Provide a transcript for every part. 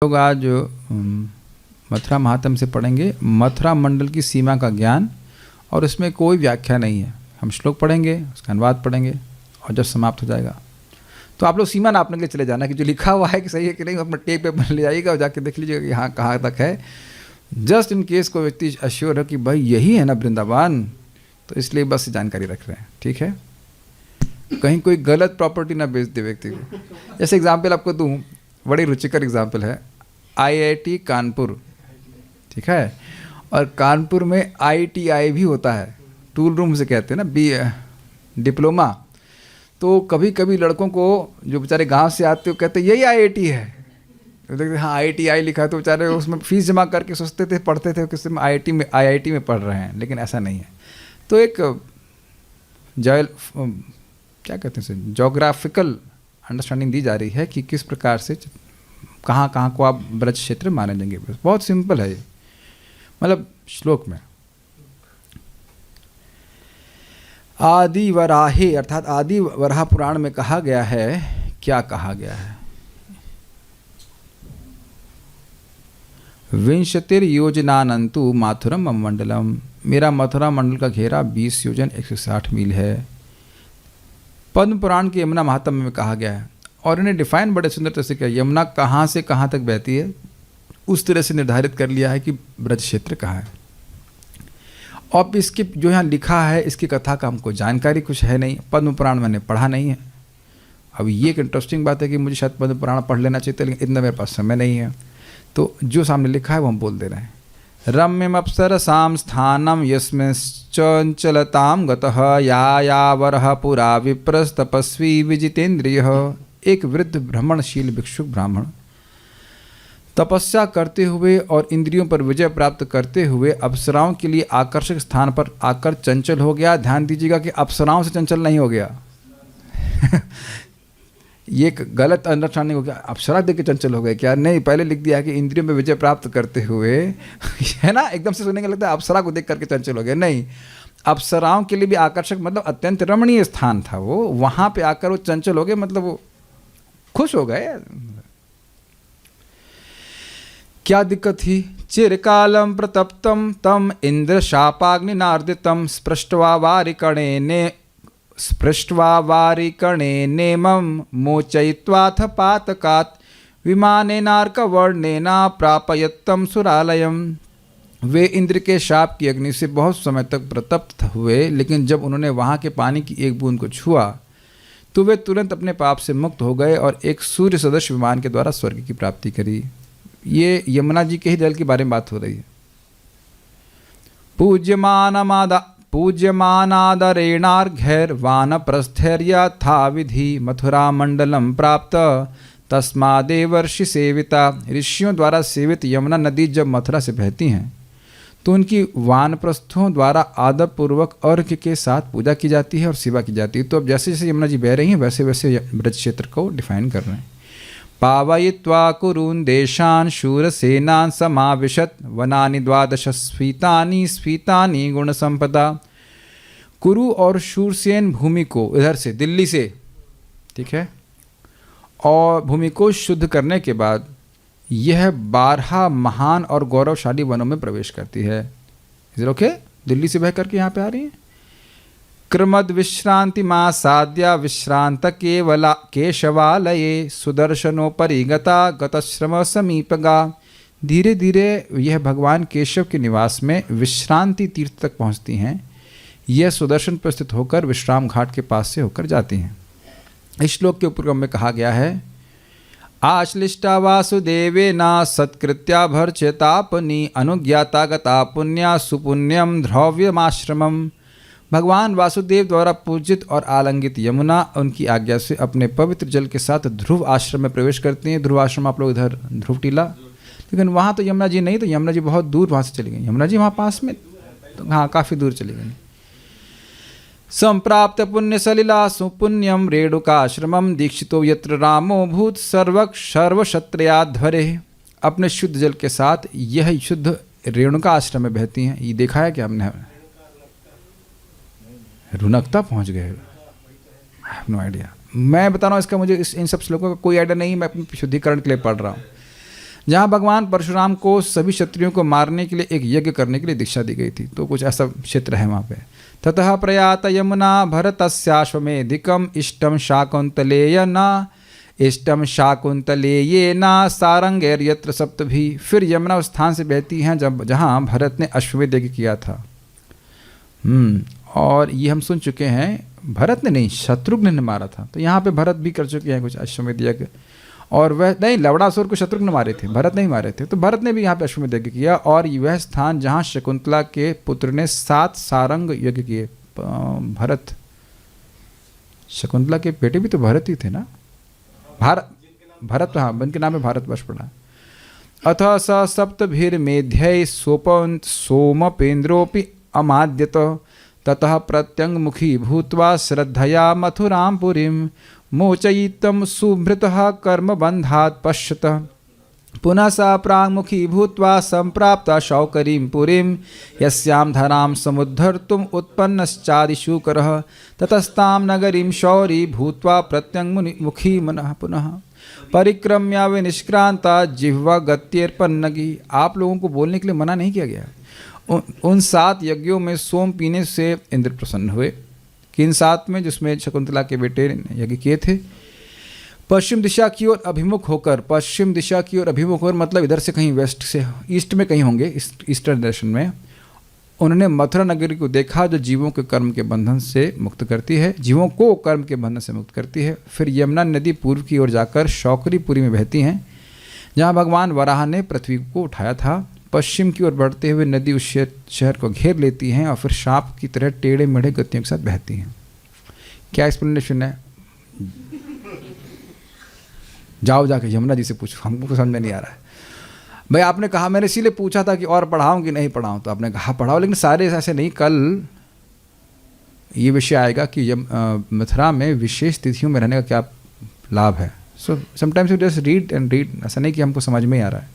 लोग आज मथुरा महात्म्य से पढ़ेंगे मथुरा मंडल की सीमा का ज्ञान, और उसमें कोई व्याख्या नहीं है। हम श्लोक पढ़ेंगे, उसका अनुवाद पढ़ेंगे, और जब समाप्त हो जाएगा तो आप लोग सीमा नापने के लिए चले जाना कि जो लिखा हुआ है कि सही है कि नहीं, अपना टेप पे ले जाइएगा और जाके देख लीजिएगा कि हाँ कहाँ तक है। जस्ट इन केस कोई व्यक्ति अश्योर है कि भाई यही है ना वृंदावन, तो इसलिए बस जानकारी रख रहे हैं, ठीक है। कहीं कोई गलत प्रॉपर्टी ना बेच दे व्यक्ति को। जैसे एग्जाम्पल आपको दूँ, बड़ी रुचिकर एग्जाम्पल है, IIT कानपुर, ठीक है, और कानपुर में ITI भी होता है, टूल रूम से कहते हैं ना, डिप्लोमा। तो कभी कभी लड़कों को जो बेचारे गांव से आते हो कहते यही IIT है, तो देखते हाँ ITI लिखा है, तो बेचारे उसमें फीस जमा करके सोचते थे, पढ़ते थे कि IIT में पढ़ रहे हैं, लेकिन ऐसा नहीं है। तो एक क्या कहते हैं, जोग्राफिकल अंडरस्टैंडिंग दी जा रही है कि किस प्रकार से कहाँ कहाँ को आप ब्रज क्षेत्र माने जाएंगे। बहुत सिंपल है ये, मतलब श्लोक में आदि वराहे अर्थात आदि वराह पुराण में कहा गया है, क्या कहा गया है, विंशतिर योजनानंतु माथुरम मंडलम, मेरा मथुरा मंडल का घेरा 20 योजन 160 मील है। पद्म पुराण के यमुना महात्म्य में कहा गया है, और इन्हें डिफाइन बड़े सुंदर तरह से किया। यमुना कहाँ से कहाँ तक बहती है उस तरह से निर्धारित कर लिया है कि ब्रज क्षेत्र कहाँ है। और इसके जो यहाँ लिखा है इसकी कथा का हमको जानकारी कुछ है नहीं, पद्म पुराण मैंने पढ़ा नहीं है। अब ये एक इंटरेस्टिंग बात है कि मुझे शायद पद्म पुराण पढ़ लेना चाहिए, लेकिन इतना मेरे पास समय नहीं है, तो जो सामने लिखा है वो हम बोल दे रहे हैं। रम्यम अप्सरसां स्थानम यस्मिंश्चंचलतां गतः यायावरः पुरा विप्रस्तपस्वी विजितेन्द्रियः, एक वृद्ध भ्रमणशील भिक्षुक ब्राह्मण तपस्या करते हुए और इंद्रियों पर विजय प्राप्त करते हुए अप्सराओं के लिए आकर्षक स्थान पर आकर चंचल हो गया। ध्यान दीजिएगा कि अप्सराओं से चंचल नहीं हो गया। ये एक गलत अंडरस्टैंडिंग हो गया, अप्सरा देख के चंचल हो गए क्या, नहीं, पहले लिख दिया है कि इंद्रियों में विजय प्राप्त करते हुए है ना, एकदम से सुनने का लगता है अप्सरा को देख करके चंचल हो गए, नहीं, अप्सराओं के लिए भी आकर्षक मतलब अत्यंत रमणीय स्थान था वो, वहाँ पे आकर वो चंचल हो गए, मतलब वो खुश हो गए। क्या दिक्कत थी, चिरकालम प्रतप्तम तम इंद्र शापाग्निनार्दितम स्पृष्ट्वा वारिकणे नेमं मोचयित्वाथ पातकात् विमानेनार्कवर्णेना प्रापयत्तम सुरालयम। वे इंद्र के शाप की अग्नि से बहुत समय तक प्रतप्त हुए, लेकिन जब उन्होंने वहाँ के पानी की एक बूंद को छुआ तो वे तुरंत अपने पाप से मुक्त हो गए और एक सूर्य सदृश विमान के द्वारा स्वर्ग की प्राप्ति करी। ये यमुना जी के ही जल के बारे में बात हो रही है। पूज्यमानादरेणार्घैर वानप्रस्थैर्यथा विधि मथुरा मंडलम प्राप्त तस्मादेवर्षि सेविता। ऋषियों द्वारा सेवित यमुना नदी जब मथुरा से बहती हैं तो उनकी वानप्रस्थों द्वारा आदर पूर्वक अर्घ्य के साथ पूजा की जाती है और सेवा की जाती है। तो अब जैसे जैसे यमुना जी बह रही हैं वैसे वैसे ब्रज क्षेत्र को डिफाइन कर रहे हैं। पावयित्वा कुरून् देशान् शूरसेनान् समाविशत वनानि 12 स्फीतानि गुण संपदा। कुरु और शूरसेन भूमि को इधर से दिल्ली से, ठीक है, और भूमि को शुद्ध करने के बाद यह 12 महान और गौरवशाली वनों में प्रवेश करती है। इधर ओके, दिल्ली से बह करके यहाँ पे आ रही है। क्रमद विश्रांति मासाद्या विश्रांत केवला केशवालये सुदर्शनोपरि गता गतश्रम समीपगा। धीरे धीरे यह भगवान केशव के निवास में विश्रांति तीर्थ तक पहुँचती हैं। यह सुदर्शन पर स्थित होकर विश्राम घाट के पास से होकर जाती हैं। इस श्लोक के उपक्रम में कहा गया है, आश्लिष्टा वासुदेवेना सत्कृत्या भर्च्यतापनी अनुज्ञाता गता पुण्या सुपुण्यम ध्रव्यमाश्रमम। भगवान वासुदेव द्वारा पूजित और आलंगित यमुना उनकी आज्ञा से अपने पवित्र जल के साथ ध्रुव आश्रम में प्रवेश करती हैं। ध्रुव आश्रम आप लोग इधर ध्रुव टीला, लेकिन वहाँ तो यमुना जी नहीं, तो यमुना जी बहुत दूर वहाँ से चली गई। यमुना जी वहाँ पास में, तो हाँ काफ़ी दूर चली गई। संप्राप्त पुण्य सलिला सुपुण्यम रेणुकाश्रमम दीक्षितो यत्र रामो भूत सर्वक्षत्रियाध्वरे। अपने शुद्ध जल के साथ यह शुद्ध रेणुका आश्रम में बहती हैं। ये देखा है कि हमने रुनकता पहुंच गए, आई हैव नो आइडिया। मैं बता रहा हूँ इसका, मुझे इन सब श्लोकों का कोई आइडिया नहीं, मैं अपने शुद्धिकरण के लिए पढ़ रहा हूँ। जहाँ भगवान परशुराम को सभी क्षत्रियों को मारने के लिए एक यज्ञ करने के लिए दीक्षा दी गई थी, तो कुछ ऐसा क्षेत्र है वहाँ पे। ततः प्रयात यमुना भरतस्याश्वमेधिकम इष्टम शाकुंतलेयना इष्टम शाकुंतलेयेना सारंगैर्यत्र सप्तभी। फिर यमुना उस स्थान से बहती हैं जहाँ भरत ने अश्वमेध यज्ञ किया था। और ये हम सुन चुके हैं, भरत ने नहीं, शत्रुघ्न ने मारा था। तो यहाँ पे भरत भी कर चुके हैं कुछ अश्वमेध यज्ञ। और वह नहीं, लवणासुर को शत्रुघ्न मारे थे, भरत नहीं मारे थे। तो भरत ने भी यहाँ पे अश्वमेध यज्ञ किया। और वह स्थान जहाँ शकुंतला के पुत्र ने 7 सारंग यज्ञ किए। भरत, शकुंतला के बेटे भी तो भरत ही थे ना, भरत, हाँ, उनके नाम में भारतवर्ष पड़ा। अथ स सप्तभिर्मेध्यै सोमपेन्द्रोऽपि अमाद्यत ततः प्रत्यङ्मुखी भूत्वा श्रद्धया मथुरां पुरीं मोचयितं सुभृतः कर्मबन्धात् पश्यतः। पुनः सा प्राङ्मुखी भूत्वा सम्प्राप्ता शौकरीं पुरीं यस्यां धरां समुद्धर्तुम् उत्पन्नश्चादिशूकरः ततस्तां नगरीं शौरी भूत्वा प्रत्यङ्मुखी पुनः परिक्रम्या विनिष्क्रांता जिह्वा गत्यर्पन्नगी। आप लोगों को बोलने के लिए मना नहीं किया गया। उन 7 यज्ञों में सोम पीने से इंद्र प्रसन्न हुए। किन 7 में? जिसमें शकुंतला के बेटे ने यज्ञ किए थे। पश्चिम दिशा की ओर अभिमुख होकर, पश्चिम दिशा की ओर अभिमुख होकर मतलब इधर से कहीं वेस्ट से, ईस्ट में कहीं होंगे, ईस्टर्न डायरेक्शन में। उन्होंने मथुरा नगरी को देखा जो जीवों के कर्म के बंधन से मुक्त करती है, जीवों को कर्म के बंधन से मुक्त करती है। फिर यमुना नदी पूर्व की ओर जाकर शौकरीपुरी में बहती हैं, जहाँ भगवान वराह ने पृथ्वी को उठाया था। पश्चिम की ओर बढ़ते हुए नदी उस शहर को घेर लेती हैं और फिर सांप की तरह टेढ़े मेढ़े गतियों के साथ बहती हैं। क्या एक्सप्लेनेशन है? जाओ जाके यमुना जी से पूछो, हमको समझ में नहीं आ रहा है। भाई आपने कहा, मैंने इसीलिए पूछा था कि और पढ़ाऊं कि नहीं पढ़ाऊं, तो आपने कहा पढ़ाओ, लेकिन सारे ऐसे नहीं। कल ये विषय आएगा कि मथुरा में विशेष तिथियों में रहने का क्या लाभ है। So sometimes you just read and read, ऐसा नहीं कि हमको समझ में ही आ रहा है।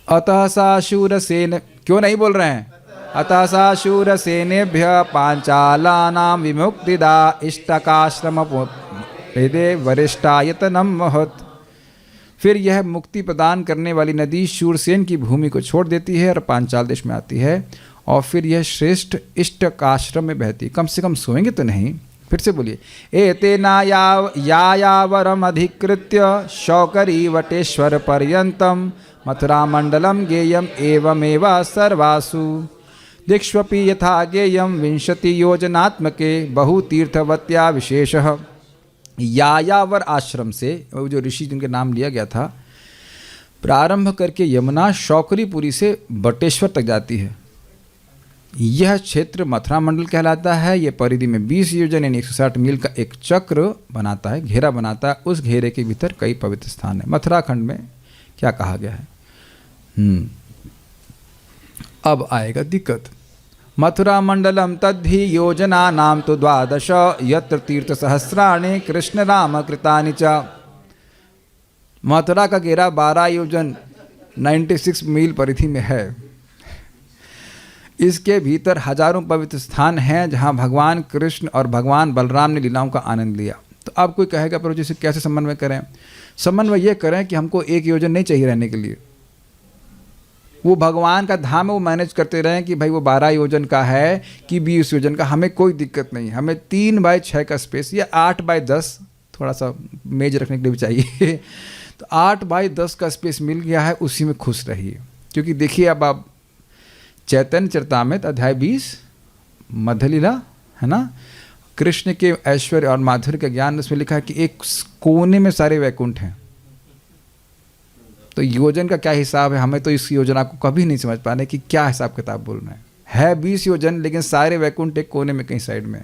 अतः सा शूरसेन, क्यों नहीं बोल रहे हैं? अतः सा शूरसेनेभ्य पांचालानां विमुक्तिदा इष्टकाश्रम वरिष्ठायतनम महत्। फिर यह मुक्ति प्रदान करने वाली नदी शूरसेन की भूमि को छोड़ देती है और पांचाल देश में आती है, और फिर यह श्रेष्ठ इष्टकाश्रम में बहती है। कम से कम सोएंगे तो नहीं। फिर से बोलिए, एतेना यायावरम अधिकृत्य शौकरी वटेश्वर पर्यंतम मथुरा मंडलम गेयम एवमेव सर्वासु दिक्ष्वपि यथा गेयम 20 योजनात्मके बहुतीर्थवत्या विशेषः। यायावर आश्रम से, वो जो ऋषि जिनके नाम लिया गया था, प्रारंभ करके यमुना शौकरीपुरी से बटेश्वर तक जाती है। यह क्षेत्र मथुरा मंडल कहलाता है। यह परिधि में 20 योजन यानी 160 मील का एक चक्र बनाता है, घेरा बनाता है। उस घेरे के भीतर कई पवित्र स्थान है। मथुरा खंड में क्या कहा गया है? अब आएगा दिक्कत। मथुरा मंडलम तद्धि योजना नाम तो 12 यत्र तीर्थ सहस्राणि कृष्ण राम कृतानि च। मथुरा का घेरा 12 योजन 96 मील परिधि में है। इसके भीतर हजारों पवित्र स्थान हैं जहां भगवान कृष्ण और भगवान बलराम ने लीलाओं का आनंद लिया। तो अब कोई कहेगा प्रभु जी से कैसे समन्वय करें? समन्वय ये करें कि हमको 1 योजन नहीं चाहिए रहने के लिए। वो भगवान का धाम है, वो मैनेज करते रहें कि भाई वो 12 योजन का है कि 20 योजन का, हमें कोई दिक्कत नहीं। हमें 3 बाय 6 का स्पेस या 8 बाय 10 थोड़ा सा मेज रखने के लिए भी चाहिए तो 8 बाय 10 का स्पेस मिल गया है, उसी में खुश रहिए। क्योंकि देखिए अब आप चैतन्य चरितामृत अध्याय 20 मध्य लीला है ना, कृष्ण के ऐश्वर्य और माधुर्य का ज्ञान उसमें लिखा है कि एक कोने में सारे वैकुंठ हैं। तो योजन का क्या हिसाब है, हमें तो इस योजना को कभी नहीं समझ पाने कि क्या हिसाब किताब बोल रहे हैं। 20 योजन लेकिन सारे वैकुंठ एक कोने में कहीं साइड में।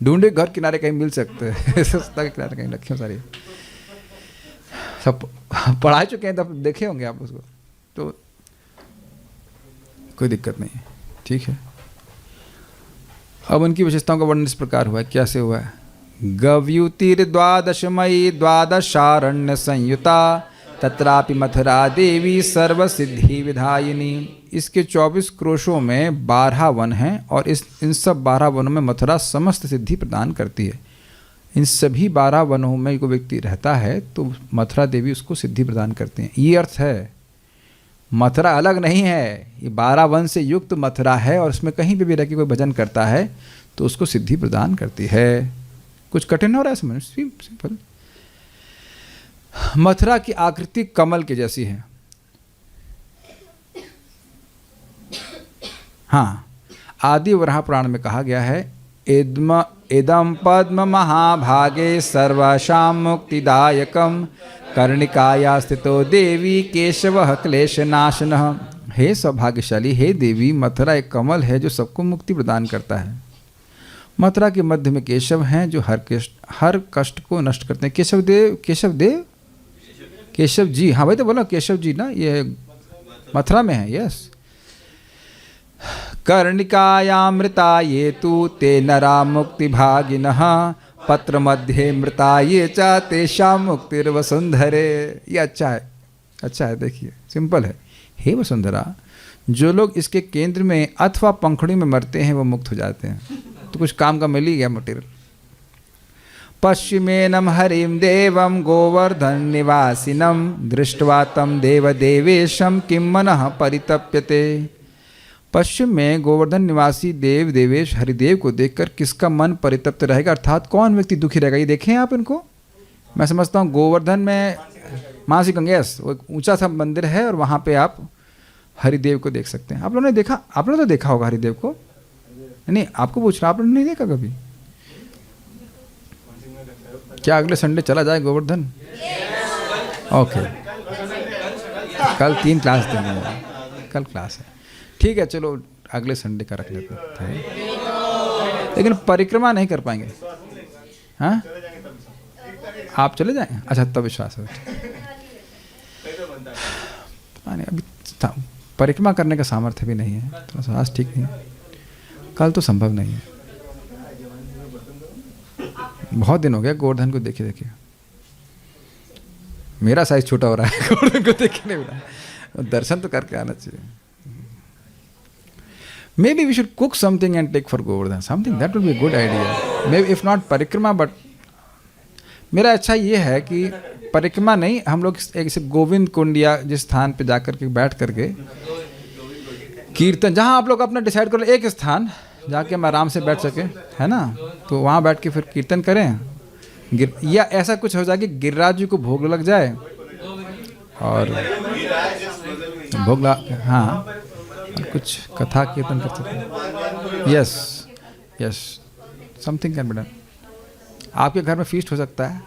ढूंढे घर किनारे कहीं मिल सकते हैं सस्ता के किनारे कहीं रखे सारे, सब पढ़ा चुके हैं, तब देखे होंगे आप उसको, तो कोई दिक्कत नहीं है। ठीक है, अब उनकी विशेषताओं का वर्णन इस प्रकार हुआ है। कैसे हुआ है? गव्युतिर 12मयी 12शारण्य संयुता तत्रापि मथुरा देवी सर्वसिद्धि विधायिनी। इसके 24 क्रोशों में 12 वन हैं और इन सब 12 वनों में मथुरा समस्त सिद्धि प्रदान करती है। इन सभी 12 वनों में कोई व्यक्ति रहता है तो मथुरा देवी उसको सिद्धि प्रदान करते हैं। ये अर्थ है मथुरा अलग नहीं है, ये 12 वन से युक्त मथुरा है और उसमें कहीं पे भी रह के कोई भजन करता है तो उसको सिद्धि प्रदान करती है। कुछ कठिन हो रहा है समझ, सिंपल। मथुरा की आकृति कमल के जैसी है। हाँ, आदि वराह पुराण में कहा गया है, इदम पद्म महाभागे सर्वासां मुक्तिदायकम कर्णिकाया स्थितो देवी केशवः क्लेशनाशनः। हे सौभाग्यशाली, हे देवी, मथुरा एक कमल है जो सबको मुक्ति प्रदान करता है। मथुरा के मध्य में केशव हैं जो हर कष्ट को नष्ट करते हैं। केशव जी, हाँ भाई तो बोलो केशव जी ना, ये मथुरा में है। यस। कर्णिकायामृता ये तु ते नरा मुक्ति भागिनः पत्र मध्य मृता ये च तेषां मुक्तिर्वसुंधरे। ये अच्छा है, देखिए सिंपल है। हे वसुंधरा, जो लोग इसके केंद्र में अथवा पंखुड़ी में मरते हैं वो मुक्त हो जाते हैं। तो कुछ काम का मिल ही गया मटेरियल। पश्चिमेनम हरिम देवम गोवर्धन निवासिनम दृष्ट्वा तम देवदेवेशम किम मनः परितप्यते। पश्चिम में गोवर्धन निवासी देव देवेश हरिदेव को देखकर किसका मन परितप्त रहेगा, अर्थात कौन व्यक्ति दुखी रहेगा। ये देखें आप इनको। मैं समझता हूँ गोवर्धन में मानसी गंगेश वो ऊंचा सा मंदिर है और वहाँ पे आप हरिदेव को देख सकते हैं। आप लोगों ने देखा, आप लोगों ने तो देखा होगा हरिदेव को। नहीं, आपको पूछ रहा, आप लोगों ने नहीं देखा कभी? क्या अगले संडे चला जाए गोवर्धन? ओके, कल 3 क्लास देंगे, कल क्लास है। ठीक है, चलो अगले संडे का रख लेते हैं, लेकिन परिक्रमा नहीं कर पाएंगे। हाँ, आप चले जाएंगे? अच्छा, तब विश्वास है। अभी परिक्रमा करने का सामर्थ्य भी नहीं है, थोड़ा सा आज ठीक नहीं, कल तो संभव नहीं है। बहुत दिन हो गया गोवर्धन को देखे देखे, मेरा साइज छोटा हो रहा है, गोवर्धन को देखे नहीं मिला। दर्शन तो करके आना चाहिए। Maybe we should cook something and take for Govardhan. Something that would be a good idea. Maybe if not परिक्रमा, but मेरा अच्छा ये है कि परिक्रमा नहीं, हम लोग एक गोविंद कुंड या जिस स्थान पे जाकर के बैठ करके कीर्तन, जहाँ आप लोग अपना डिसाइड करो एक स्थान जाके हम आराम से बैठ सके, है ना, तो वहाँ बैठ के फिर कीर्तन करें। या ऐसा कुछ हो जाए कि गिरिराज जी को भोग लग जाए और भोग हाँ, कुछ कथा कीर्तन कर सकते। Yes, something can be done. आपके घर में फीस्ट हो सकता है।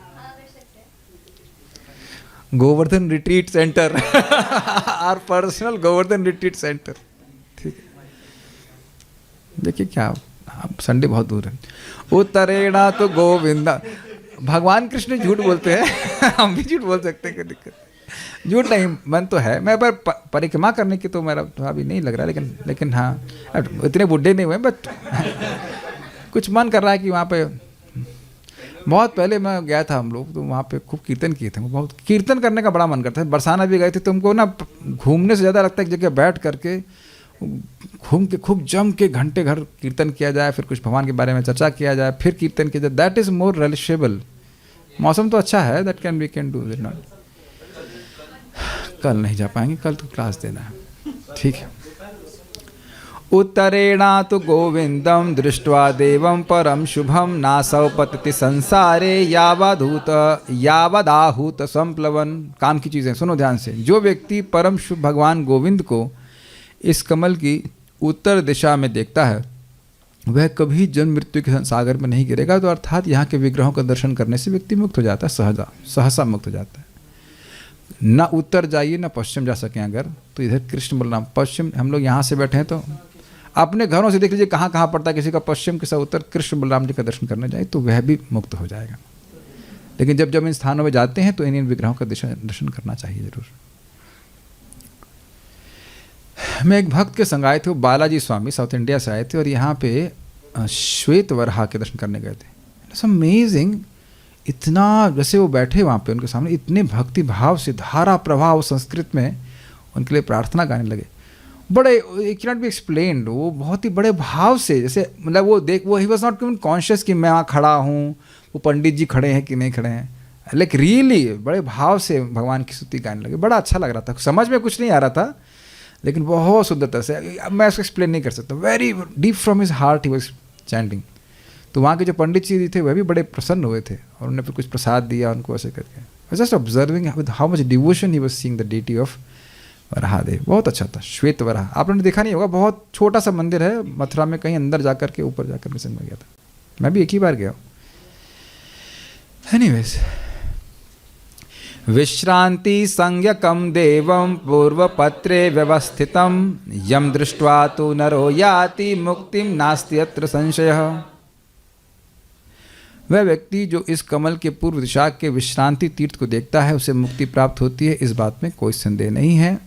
Govardhan retreat centre, or personal Govardhan retreat centre. ठीक है, देखिए क्या, आप संडे बहुत दूर है। उत्तरेणा तो गोविंदा, भगवान कृष्ण झूठ बोलते हैं, हम भी झूठ बोल सकते हैं, कोई दिक्कत झूठ नहीं, मन तो है। मैं पर परिक्रमा करने की तो मेरा तो अभी नहीं लग रहा, लेकिन हाँ, इतने बुढ़े नहीं हुए, बट कुछ मन कर रहा है कि वहाँ पे, बहुत पहले मैं गया था हम लोग, तो वहाँ पे खूब कीर्तन किए थे। बहुत कीर्तन करने का बड़ा मन करता है। बरसाना भी गए थे, तुमको ना घूमने से ज़्यादा लगता है कि जगह बैठ करके घूम के खूब जम के घंटे घर कीर्तन किया जाए, फिर कुछ भगवान के बारे में चर्चा किया जाए, फिर कीर्तन किया जाए। That is more relatable. मौसम तो अच्छा है, that can we can do it. Not कल नहीं जा पाएंगे, कल तो क्लास देना है। ठीक है। उत्तरेणा तो गोविंदम दृष्ट्वा देवं परम शुभम नासौ पतति संसारे यावदाहूत संप्लवन। काम की चीज़ें सुनो ध्यान से। जो व्यक्ति परम शुभ भगवान गोविंद को इस कमल की उत्तर दिशा में देखता है वह कभी जन्म मृत्यु के सागर में नहीं गिरेगा। तो अर्थात यहाँ के विग्रहों का दर्शन करने से व्यक्ति मुक्त हो जाता है, सहसा मुक्त हो जाता है। ना उत्तर जाइए ना पश्चिम जा सकें अगर, तो इधर कृष्ण बलराम पश्चिम, हम लोग यहाँ से बैठे हैं तो अपने घरों से देख लीजिए कहाँ कहाँ पड़ता है, किसी का पश्चिम किसी उत्तर, कृष्ण बलराम जी का दर्शन करने जाए तो वह भी मुक्त हो जाएगा। लेकिन जब इन स्थानों में जाते हैं तो इन विग्रहों का दर्शन करना चाहिए जरूर। मैं एक भक्त के संग आए थे, वो बालाजी स्वामी साउथ इंडिया से आए थे और यहाँ पे श्वेत वराह के दर्शन करने गए थे। It's amazing. इतना, जैसे वो बैठे वहाँ पे उनके सामने, इतने भक्ति भाव से धारा प्रवाह संस्कृत में उनके लिए प्रार्थना गाने लगे। बड़े, it can not be explained. वो बहुत ही बड़े भाव से, जैसे मतलब वो he was not even conscious कि मैं वहाँ खड़ा हूँ, वो पंडित जी खड़े हैं कि नहीं खड़े हैं। लाइक रियली बड़े भाव से भगवान की स्तुति गाने लगे। बड़ा अच्छा लग रहा था, समझ में कुछ नहीं आ रहा था लेकिन बहुत शुद्धता से, अब मैं इसको एक्सप्लेन नहीं कर सकता, very deep from his heart he was chanting. तो वहाँ के जो पंडित जी थे वह भी बड़े प्रसन्न हुए थे और उन्होंने फिर कुछ प्रसाद दिया उनको ऐसे करके। Just observing with how much devotion he was seeing the deity of Varahadev. बहुत अच्छा था। श्वेत वराह आपने देखा नहीं होगा, बहुत छोटा सा मंदिर है मथुरा में, कहीं अंदर जाकर के ऊपर जाकर मिशन में गया था, मैं भी एक ही बार गया हूँ। एनीवेज, विश्रांति संज्ञकम देवम पूर्वपत्रे व्यवस्थितम यम दृष्ट्वा तु नरो याति मुक्तिम नास्ति अत्र संशयः। वह व्यक्ति जो इस कमल के पूर्व दिशा के विश्रांति तीर्थ को देखता है उसे मुक्ति प्राप्त होती है, इस बात में कोई संदेह नहीं है।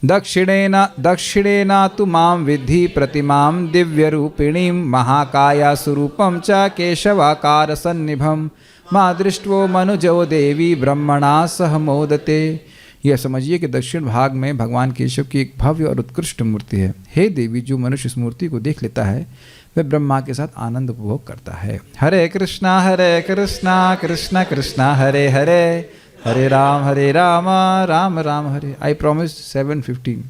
दक्षिणेना तु माम विद्धि प्रतिमां दिव्य रूपिणीं महाकाया स्वरूपम च केशवाकार सन्निभम माँ दृष्टवो मनुजो देवी ब्रह्मणा सह मोदते। यह समझिए कि दक्षिण भाग में भगवान केशव की एक भव्य और उत्कृष्ट मूर्ति है। हे देवी, जो मनुष्य इस मूर्ति को देख लेता है वह ब्रह्मा के साथ आनंद उपभोग करता है। हरे कृष्णा कृष्ण कृष्णा हरे हरे, हरे राम राम राम हरे। I promise 7:15